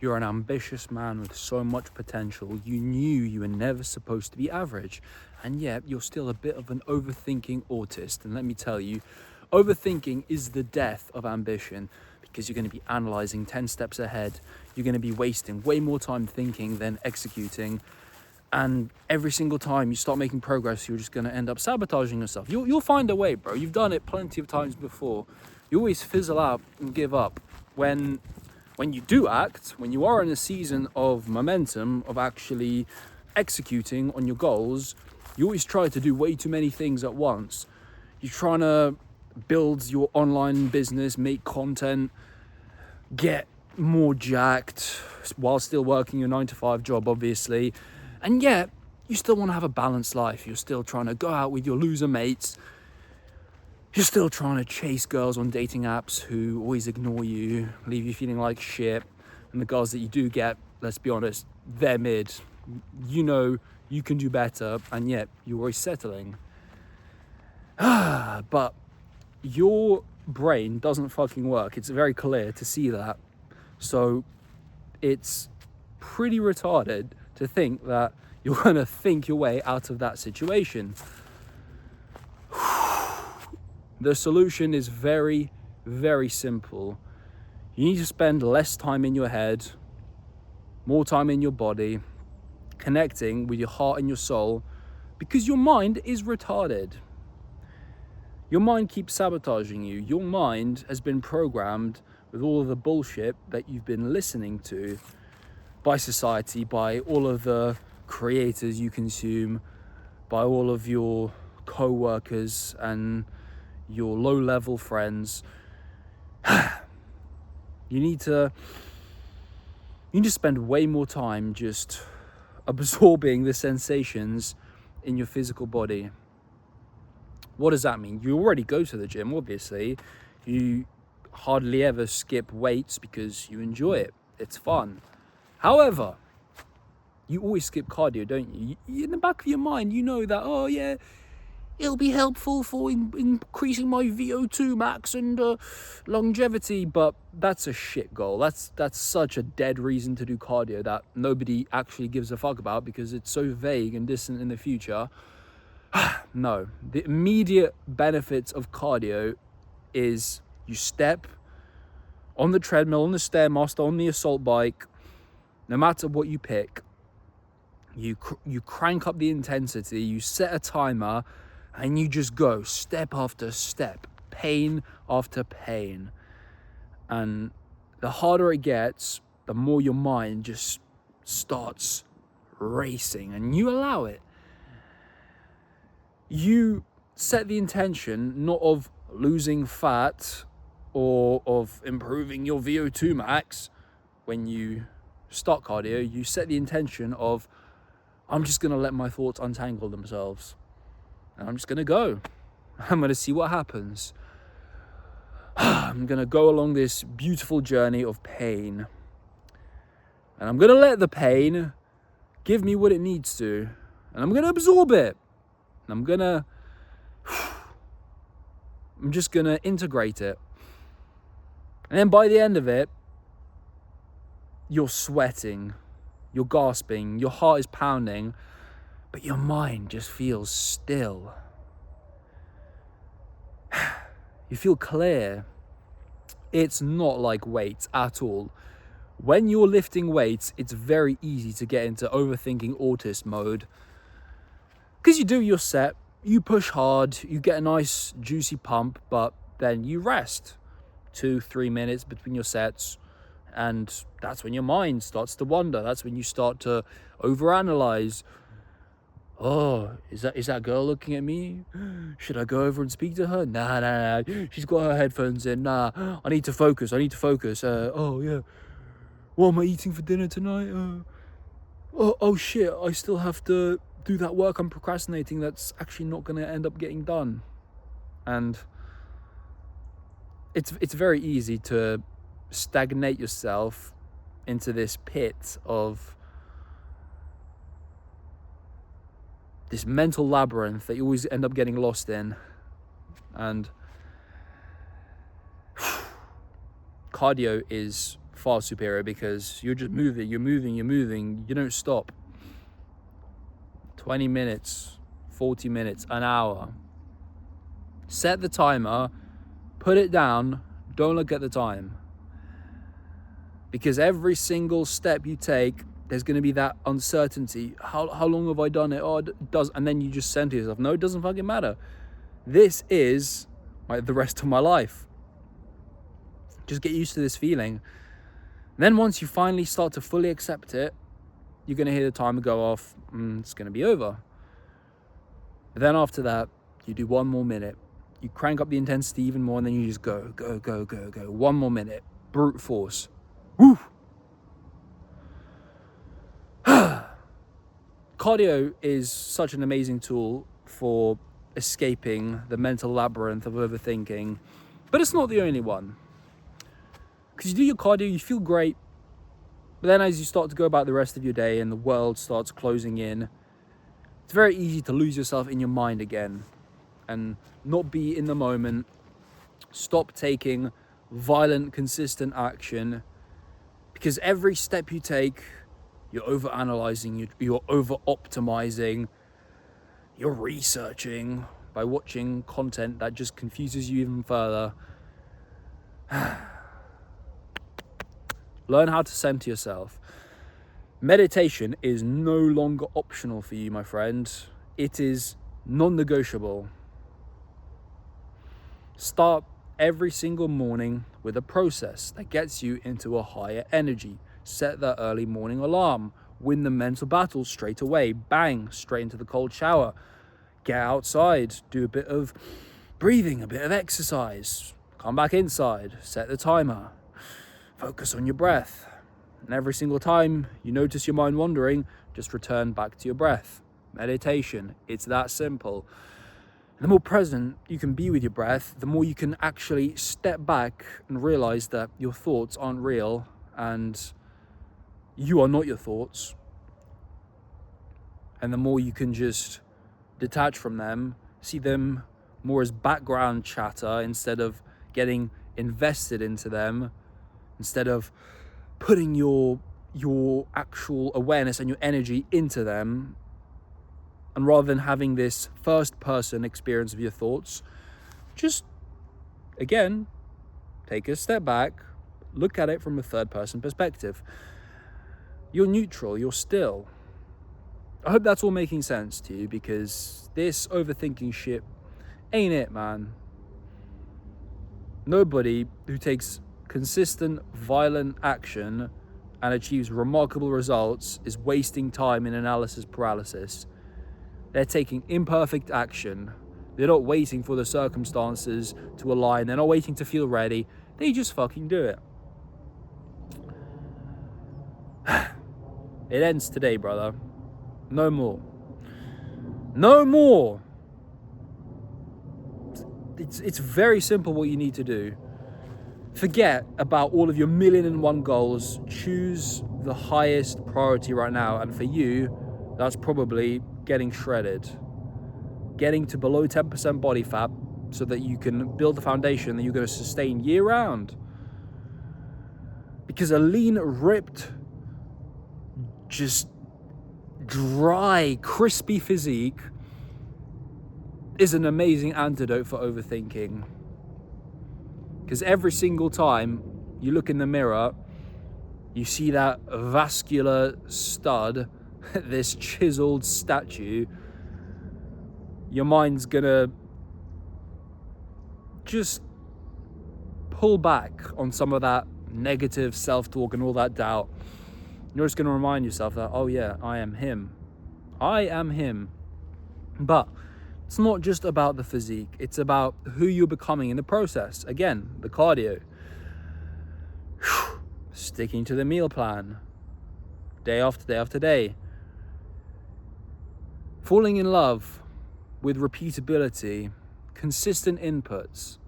You're an ambitious man with so much potential. You knew you were never supposed to be average, and yet you're still a bit of an overthinking autist. And let me tell you, overthinking is the death of ambition, because you're going to be analyzing 10 steps ahead. You're going to be wasting way more time thinking than executing. And every single time you start making progress, you're just going to end up sabotaging yourself. You'll find a way, bro. You've done it plenty of times before. You always fizzle out and give up. When you do act, when you are in a season of momentum, of actually executing on your goals, you always try to do way too many things at once. You're trying to build your online business, make content, get more jacked while still working your 9-to-5 job, obviously. And yet, you still want to have a balanced life. You're still trying to go out with your loser mates. You're still trying to chase girls on dating apps who always ignore you, leave you feeling like shit. And the girls that you do get, let's be honest, they're mid. You know you can do better, and yet you're always settling. But your brain doesn't fucking work. It's very clear to see that. So it's pretty retarded to think that you're going to think your way out of that situation. The solution is very, very simple. You need to spend less time in your head, more time in your body, connecting with your heart and your soul, because your mind is retarded. Your mind keeps sabotaging you. Your mind has been programmed with all of the bullshit that you've been listening to by society, by all of the creators you consume, by all of your co-workers and your low-level friends. You need to spend way more time just absorbing the sensations in your physical body. What does that mean? You already go to the gym, obviously. You hardly ever skip weights because you enjoy it. It's fun. However, you always skip cardio, don't you? In the back of your mind, you know that, oh yeah, it'll be helpful for increasing my VO2 max and longevity, but that's a shit goal. That's such a dead reason to do cardio that nobody actually gives a fuck about because it's so vague and distant in the future. No, the immediate benefits of cardio is you step on the treadmill, on the Stairmaster, on the assault bike, no matter what you pick, you crank up the intensity, you set a timer, and you just go step after step, pain after pain. And the harder it gets, the more your mind just starts racing, and you allow it. You set the intention not of losing fat or of improving your VO2 max when you start cardio. You set the intention of, I'm just going to let my thoughts untangle themselves. And I'm just going to go. I'm going to see what happens. I'm going to go along this beautiful journey of pain. And I'm going to let the pain give me what it needs to. And I'm going to absorb it. And I'm just going to integrate it. And then by the end of it, you're sweating. You're gasping. Your heart is pounding. But your mind just feels still. You feel clear. It's not like weights at all. When you're lifting weights, it's very easy to get into overthinking autist mode. Because you do your set, you push hard, you get a nice juicy pump, but then you rest 2-3 minutes between your sets. And that's when your mind starts to wander. That's when you start to overanalyze. Oh, is that girl looking at me? Should I go over and speak to her? Nah. She's got her headphones in. Nah, I need to focus. Oh, yeah. What am I eating for dinner tonight? Oh, shit. I still have to do that work I'm procrastinating that's actually not going to end up getting done. And it's very easy to stagnate yourself into this pit of this mental labyrinth that you always end up getting lost in. And cardio is far superior because you're just moving, you don't stop. 20 minutes, 40 minutes, an hour. Set the timer, put it down, don't look at the time. Because every single step you take, there's going to be that uncertainty. How long have I done it? Oh, it does. And then you just send to yourself, no, it doesn't fucking matter. This is the rest of my life. Just get used to this feeling. And then once you finally start to fully accept it, you're going to hear the timer go off. It's going to be over. But then after that, you do 1 more minute. You crank up the intensity even more, and then you just go. 1 more minute. Brute force. Woo! Cardio is such an amazing tool for escaping the mental labyrinth of overthinking, but it's not the only one. Because you do your cardio, you feel great, but then as you start to go about the rest of your day and the world starts closing in, it's very easy to lose yourself in your mind again and not be in the moment. Stop taking violent, consistent action, because every step you take, you're over-analyzing, you're over-optimizing, you're researching by watching content that just confuses you even further. Learn how to center yourself. Meditation is no longer optional for you, my friend. It is non-negotiable. Start every single morning with a process that gets you into a higher energy. Set that early morning alarm. Win the mental battle straight away. Bang, straight into the cold shower. Get outside. Do a bit of breathing, a bit of exercise. Come back inside. Set the timer. Focus on your breath. And every single time you notice your mind wandering, just return back to your breath. Meditation. It's that simple. The more present you can be with your breath, the more you can actually step back and realize that your thoughts aren't real and you are not your thoughts. And the more you can just detach from them, see them more as background chatter instead of getting invested into them, instead of putting your actual awareness and your energy into them. And rather than having this first-person experience of your thoughts, just, again, take a step back, look at it from a third-person perspective. You're neutral, you're still. I hope that's all making sense to you, because this overthinking shit ain't it, man. Nobody who takes consistent, violent action and achieves remarkable results is wasting time in analysis paralysis. They're taking imperfect action. They're not waiting for the circumstances to align. They're not waiting to feel ready. They just fucking do it. It ends today, brother. No more. No more. It's very simple what you need to do. Forget about all of your 1,000,001 goals. Choose the highest priority right now. And for you, that's probably getting shredded. Getting to below 10% body fat so that you can build the foundation that you're going to sustain year round. Because a lean, ripped, just dry, crispy physique is an amazing antidote for overthinking. Because every single time you look in the mirror, you see that vascular stud, this chiseled statue, your mind's gonna just pull back on some of that negative self-talk and all that doubt. You're just gonna remind yourself that, oh yeah, I am him. I am him. But it's not just about the physique. It's about who you're becoming in the process. Again, the cardio. Sticking to the meal plan. Day after day after day. Falling in love with repeatability. Consistent inputs.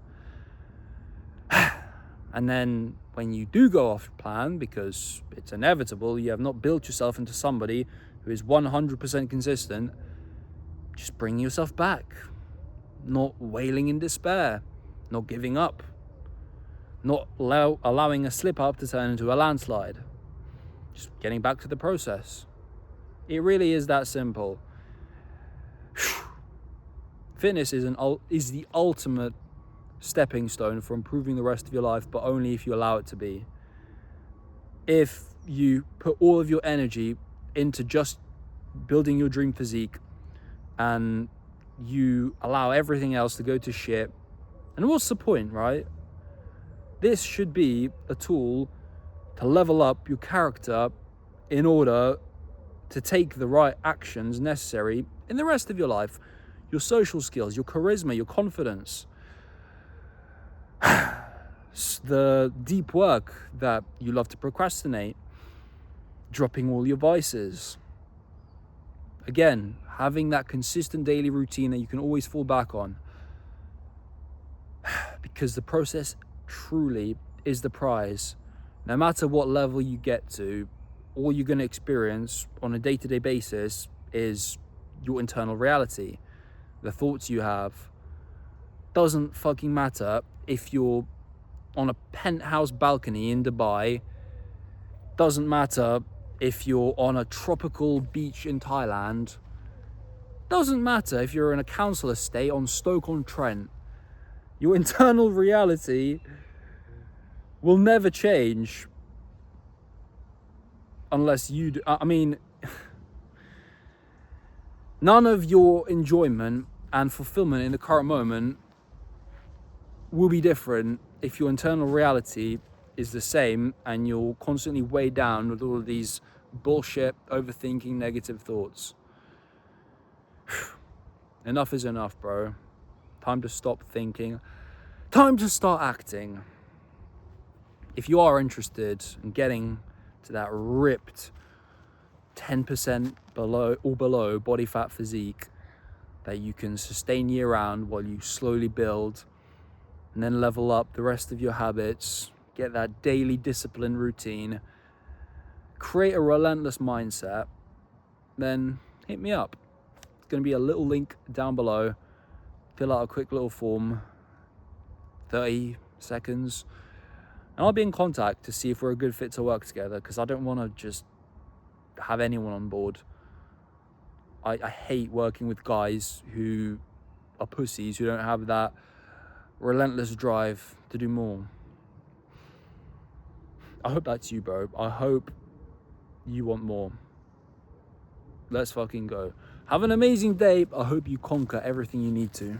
And then when you do go off plan, because it's inevitable, you have not built yourself into somebody who is 100% consistent, just bring yourself back. Not wailing in despair. Not giving up. not allowing a slip up to turn into a landslide. Just getting back to the process. It really is that simple. Fitness is the ultimate stepping stone for improving the rest of your life, but only if you allow it to be. If you put all of your energy into just building your dream physique and you allow everything else to go to shit, and what's the point, right? This should be a tool to level up your character in order to take the right actions necessary in the rest of your life. Your social skills, your charisma, your confidence, the deep work that you love to procrastinate, dropping all your vices. Again, having that consistent daily routine that you can always fall back on. Because the process truly is the prize. No matter what level you get to, all you're going to experience on a day-to-day basis is your internal reality. The thoughts you have. Doesn't fucking matter if you're on a penthouse balcony in Dubai. Doesn't matter if you're on a tropical beach in Thailand. Doesn't matter if you're in a council estate on Stoke-on-Trent. Your internal reality will never change unless you do. I mean, none of your enjoyment and fulfillment in the current moment will be different if your internal reality is the same and you're constantly weighed down with all of these bullshit, overthinking, negative thoughts. Enough is enough, bro. Time to stop thinking. Time to start acting. If you are interested in getting to that ripped 10% below body fat physique that you can sustain year round while you slowly build and then level up the rest of your habits, get that daily discipline routine, create a relentless mindset, then hit me up. It's going to be a little link down below. Fill out a quick little form, 30 seconds, and I'll be in contact to see if we're a good fit to work together, because I don't want to just have anyone on board. I hate working with guys who are pussies, who don't have that relentless drive to do more. I hope that's you, bro. I hope you want more. Let's fucking go. Have an amazing day. I hope you conquer everything you need to.